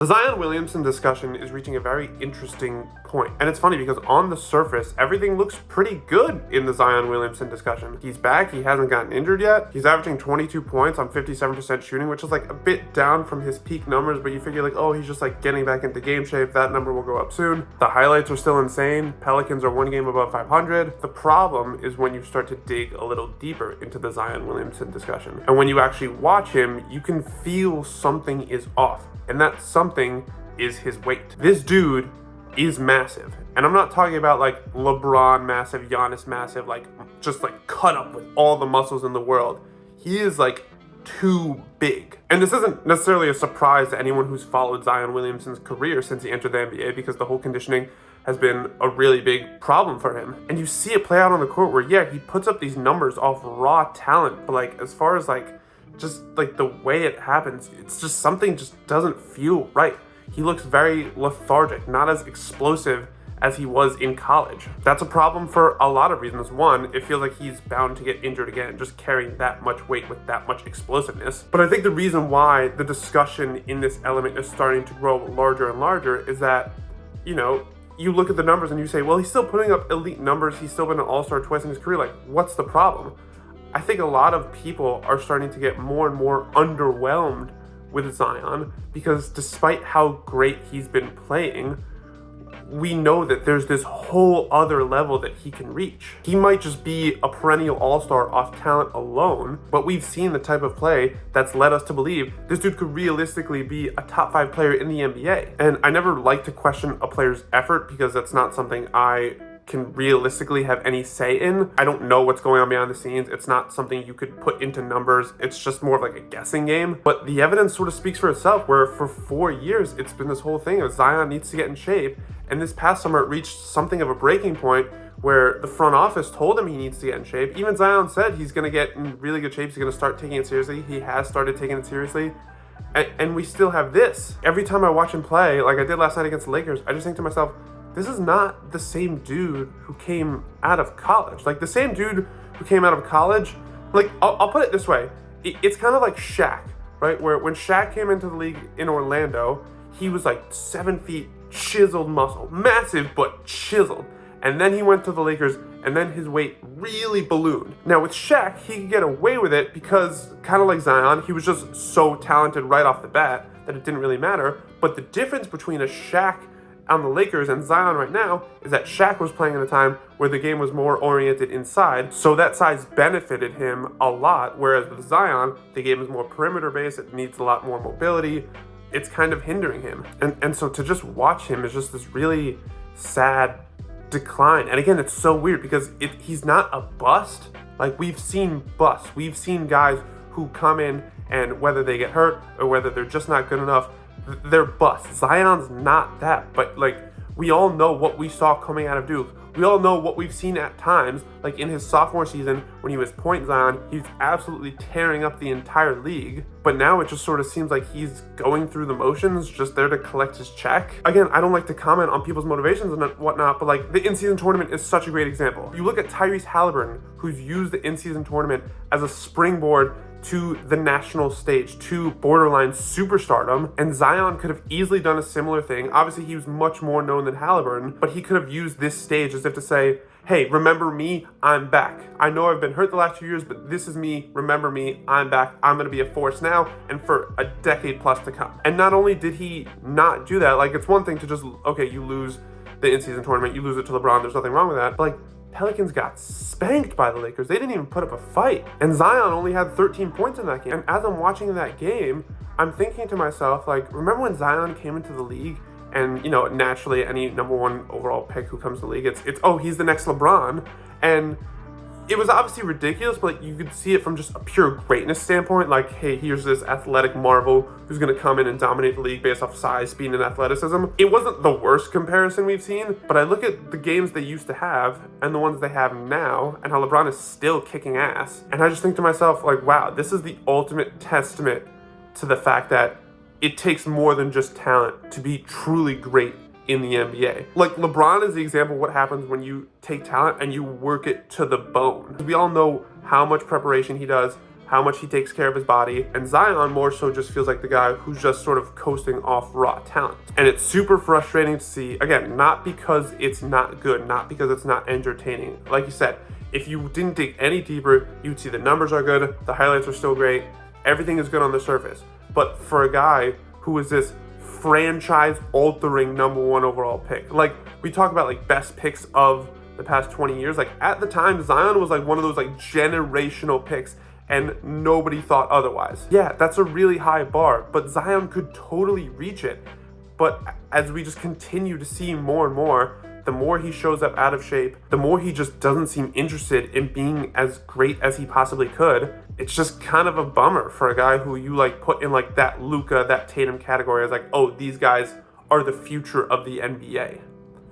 The Zion Williamson discussion is reaching a very interesting point. And it's funny because on the surface, everything looks pretty good in the Zion Williamson discussion. He's back, he hasn't gotten injured yet. He's averaging 22 points on 57% shooting, which is like a bit down from his peak numbers, but you figure like, oh, he's just like getting back into game shape. That number will go up soon. The highlights are still insane. Pelicans are one game above 500. The problem is when you start to dig a little deeper into the Zion Williamson discussion. And when you actually watch him, you can feel something is off. And that something is his weight. This dude is massive. And I'm not talking about like LeBron massive, Giannis massive, like just like cut up with all the muscles in the world. He is like too big. And this isn't necessarily a surprise to anyone who's followed Zion Williamson's career since he entered the NBA, because the whole conditioning has been a really big problem for him. And you see it play out on the court where, yeah, he puts up these numbers off raw talent, but like as far as like just like the way it happens, it's just something just doesn't feel right. He looks very lethargic, not as explosive as he was in college. That's a problem for a lot of reasons. One, it feels like he's bound to get injured again, just carrying that much weight with that much explosiveness. But I think the reason why the discussion in this element is starting to grow larger and larger is that, you know, you look at the numbers and you say, well, he's still putting up elite numbers. He's still been an all-star twice in his career. Like, what's the problem? I think a lot of people are starting to get more and more underwhelmed with Zion because despite how great he's been playing, we know that there's this whole other level that he can reach. He might just be a perennial all-star off talent alone, but we've seen the type of play that's led us to believe this dude could realistically be a top 5 player in the NBA. And I never like to question a player's effort because that's not something I can realistically have any say in. I don't know what's going on behind the scenes. It's not something you could put into numbers. It's just more of like a guessing game. But the evidence sort of speaks for itself, where for 4 years, it's been this whole thing of Zion needs to get in shape. And this past summer, it reached something of a breaking point where the front office told him he needs to get in shape. Even Zion said he's going to get in really good shape. He's going to start taking it seriously. He has started taking it seriously. And we still have this. Every time I watch him play, like I did last night against the Lakers, I just think to myself, this is not the same dude who came out of college. Like the same dude who came out of college, like I'll put it this way. It's kind of like Shaq, right? Where when Shaq came into the league in Orlando, he was like 7 feet, chiseled muscle, massive, but chiseled. And then he went to the Lakers and then his weight really ballooned. Now with Shaq, he could get away with it because kind of like Zion, he was just so talented right off the bat that it didn't really matter. But the difference between a Shaq on the Lakers and Zion right now is that Shaq was playing at a time where the game was more oriented inside, so that size benefited him a lot, whereas with Zion, the game is more perimeter based, it needs a lot more mobility, it's kind of hindering him. And so to just watch him is just this really sad decline. And again, it's so weird because he's not a bust. Like we've seen busts, we've seen guys who come in and whether they get hurt or whether they're just not good enough, they're busts. Zion's not that, but like we all know what we saw coming out of Duke. We all know what we've seen at times, like in his sophomore season when he was point Zion, he's absolutely tearing up the entire league. But now it just sort of seems like he's going through the motions, just there to collect his check. Again, I don't like to comment on people's motivations and whatnot, but like the in-season tournament is such a great example. You look at Tyrese Halliburton, who's used the in-season tournament as a springboard to the national stage, to borderline superstardom, and Zion could have easily done a similar thing. Obviously, he was much more known than Halliburton, but he could have used this stage as if to say, hey, remember me, I'm back. I know I've been hurt the last 2 years, but this is me, remember me, I'm back. I'm gonna be a force now and for a decade plus to come. And not only did he not do that, like it's one thing to just, okay, you lose the in-season tournament, you lose it to LeBron, there's nothing wrong with that, but like, Pelicans got spanked by the Lakers. They didn't even put up a fight. And Zion only had 13 points in that game. And as I'm watching that game, I'm thinking to myself, like, remember when Zion came into the league and, you know, naturally any number 1 overall pick who comes to the league, it's oh, he's the next LeBron. And it was obviously ridiculous, but like, you could see it from just a pure greatness standpoint. Like, hey, here's this athletic marvel who's going to come in and dominate the league based off size, speed, and athleticism. It wasn't the worst comparison we've seen, but I look at the games they used to have and the ones they have now and how LeBron is still kicking ass. And I just think to myself, like, wow, this is the ultimate testament to the fact that it takes more than just talent to be truly great in the NBA. Like LeBron is the example of what happens when you take talent and you work it to the bone. We all know how much preparation he does, how much he takes care of his body, and Zion more so just feels like the guy who's just sort of coasting off raw talent. And it's super frustrating to see, again, not because it's not good, not because it's not entertaining. Like you said, if you didn't dig any deeper, you'd see the numbers are good, the highlights are still great, everything is good on the surface. But for a guy who is this franchise-altering #1 overall pick, like we talk about like best picks of the past 20 years, like at the time, Zion was like one of those like generational picks, and nobody thought otherwise. Yeah, that's a really high bar, but Zion could totally reach it. But as we just continue to see more and more, the more he shows up out of shape, the more he just doesn't seem interested in being as great as he possibly could. It's just kind of a bummer for a guy who you like put in like that Luka, that Tatum category as like, oh, these guys are the future of the NBA.